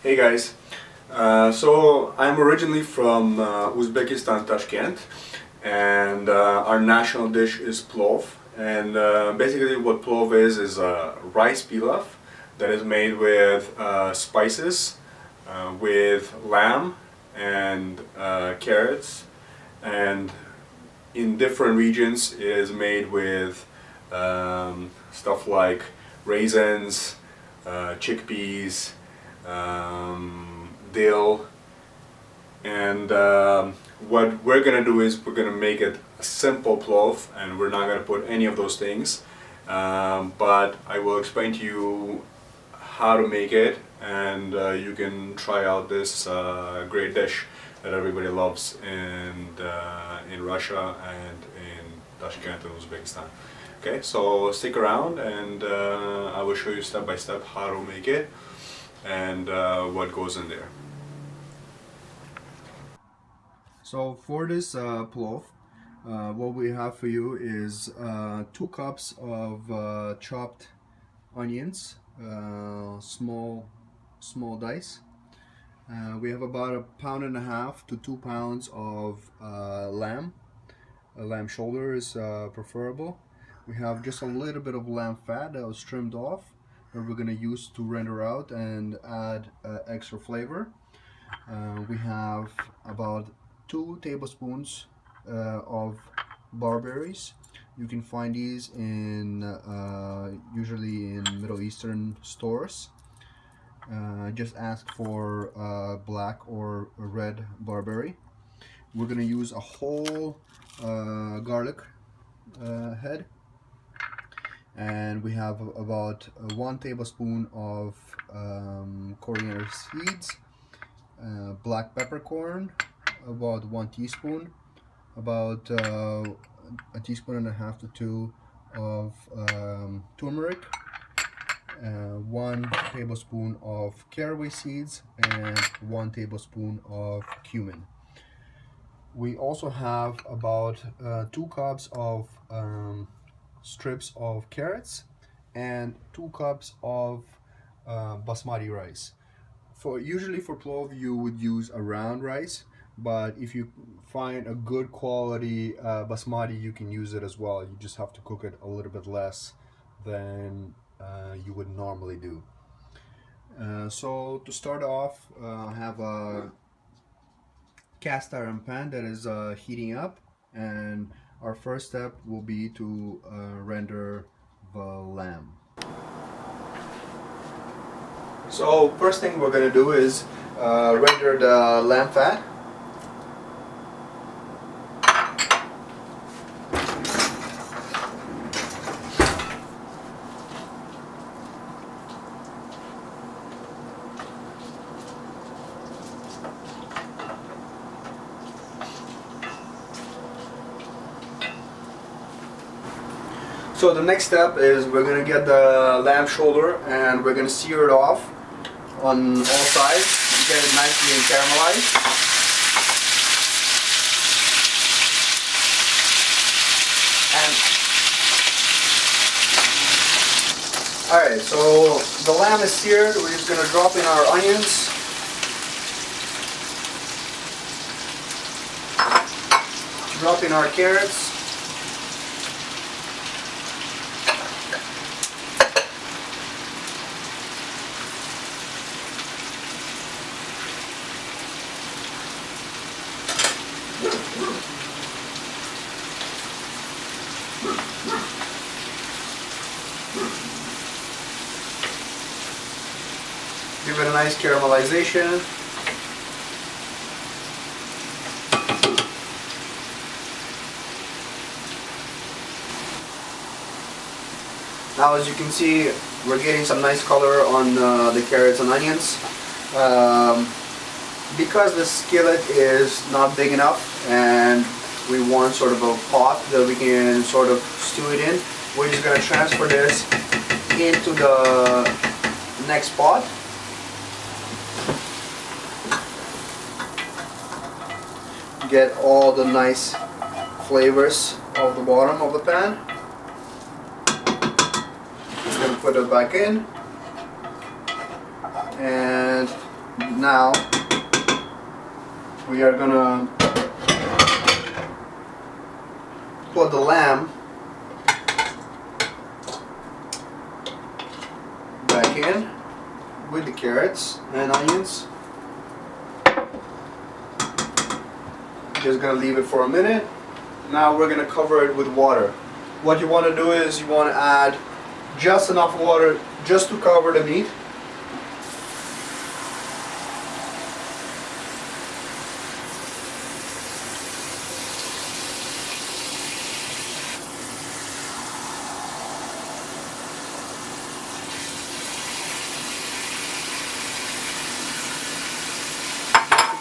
Hey guys, so I'm originally from Uzbekistan, Tashkent, and our national dish is plov. And basically what plov is a rice pilaf that is made with spices, with lamb and carrots, and in different regions it is made with stuff like raisins, chickpeas, dill, and what we're gonna do is we're gonna make it a simple plov, and we're not gonna put any of those things, but I will explain to you how to make it, and you can try out this great dish that everybody loves in Russia and in Tashkent and Uzbekistan. Okay, so stick around, and I will show you step by step how to make it and what goes in there. So for this plov, what we have for you is 2 cups of chopped onions, small dice. We have about 1.5 to 2 pounds of lamb. A lamb shoulder is preferable. We have just a little bit of lamb fat that was trimmed off, that we're going to use to render out and add extra flavor. We have about 2 tablespoons of barberrys. You can find these in usually in Middle Eastern stores. Just ask for black or red barberry. We're going to use a whole garlic head, and we have about 1 tablespoon of coriander seeds, black peppercorn, about 1 teaspoon, about a teaspoon and a half to 2 of turmeric, 1 tablespoon of caraway seeds, and 1 tablespoon of cumin. We also have about 2 cups of strips of carrots and 2 cups of basmati rice. Usually for plov you would use a round rice, but if you find a good quality basmati, you can use it as well. You just have to cook it a little bit less than you would normally do. So to start off, I have a cast iron pan that is heating up, and our first step will be to render the lamb. So first thing we're going to do is render the lamb fat. So the next step is we're going to get the lamb shoulder, and we're going to sear it off on all sides and get it nicely caramelized. Alright, so the lamb is seared. We're just going to drop in our onions. Drop in our carrots. Give it a nice caramelization. Now, as you can see, we're getting some nice color on the carrots and onions. Because the skillet is not big enough and we want sort of a pot that we can sort of stew it in, we're just going to transfer this into the next pot. Get all the nice flavors of the bottom of the pan. Just going to put it back in, and Now we are gonna put the lamb back in with the carrots and onions. Just gonna leave it for a minute. Now we're gonna cover it with water. What you want to do is you want to add just enough water just to cover the meat.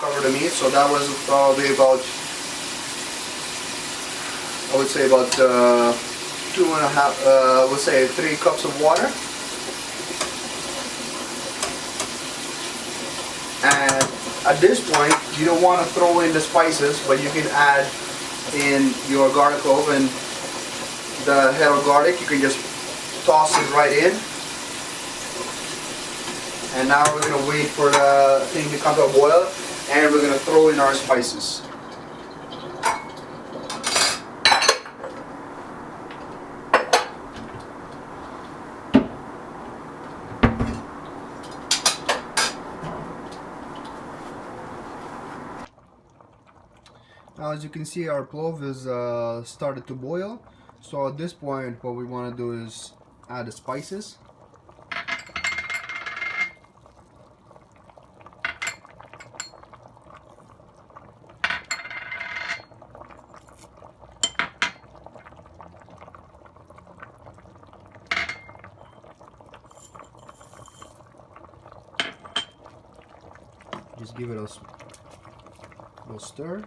Cover the meat, so that was probably about, I would say about 2.5, let's say 3 cups of water. And at this point, you don't want to throw in the spices, but you can add in your garlic clove and the head of garlic. You can just toss it right in. And now we're going to wait for the thing to come to a boil, and we're going to throw in our spices. Now, as you can see, our plov is started to boil. So at this point, what we want to do is add the spices. Just give it a little stir.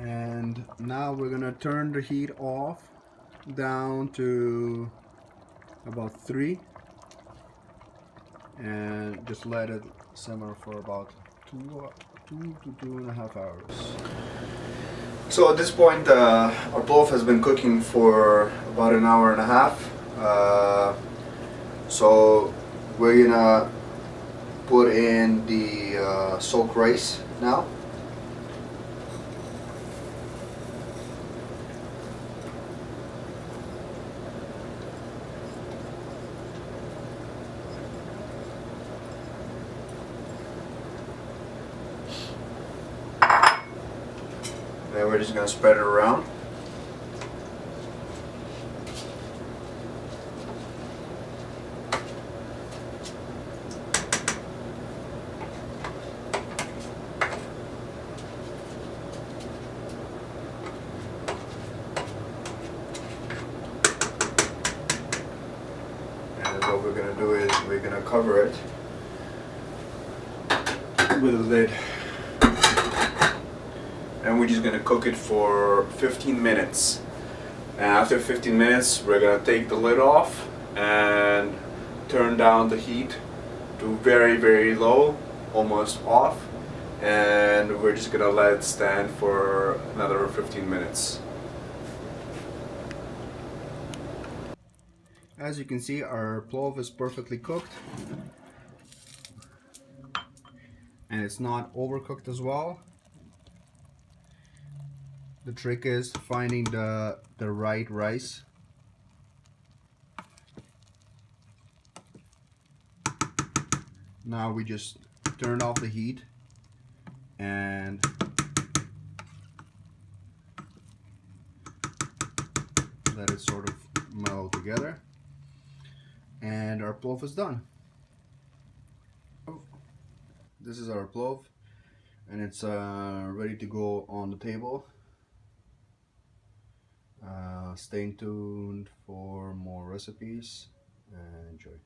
And now we're gonna turn the heat off down to about 3 and just let it simmer for about 2 to 2.5 hours. So at this point, our plov has been cooking for about 1.5 hours. So we're gonna put in the soaked rice now. Then we're just going to spread it around. And what we're going to do is we're going to cover it with a lid. And we're just going to cook it for 15 minutes. And after 15 minutes, we're going to take the lid off and turn down the heat to very, very low, almost off. And we're just going to let it stand for another 15 minutes. As you can see, our plov is perfectly cooked. And it's not overcooked as well. The trick is finding the right rice. Now we just turn off the heat and let it sort of mellow together, and our plov is done. This is our plov, and it's ready to go on the table. Stay tuned for more recipes and enjoy.